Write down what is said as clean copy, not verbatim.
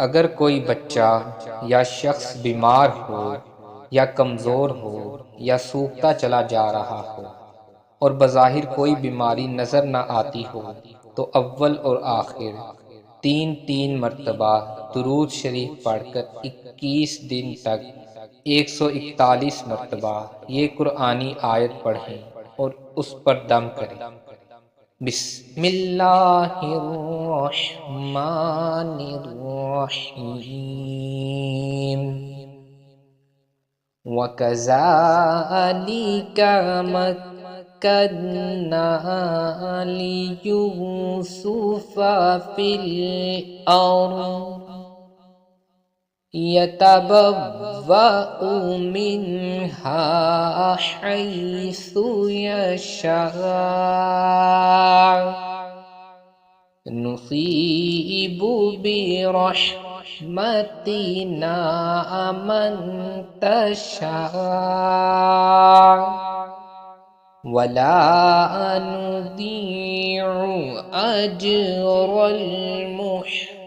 अगर कोई बच्चा या शख्स बीमार हो या कमज़ोर हो या सूखता चला जा रहा हो और बज़ाहिर कोई बीमारी नज़र न आती हो, तो अव्वल और आखिर तीन तीन मरतबा दुरूद शरीफ पढ़कर 21 दिन तक 141 मरतबा ये कुरानी आयत पढ़ें और उस पर दम करें। बिस्मिल्लाहिर्रहमानिर्रहीम। वकज़ालिका मक्कन्ना लियूसुफ़ा फ़िल अर्ज़ यतबव्वअु मिन्हा हैसु यशा नुसीबु बिरहमतिना मन तशा वला नुदीउ अज्रल मुहसिनीन।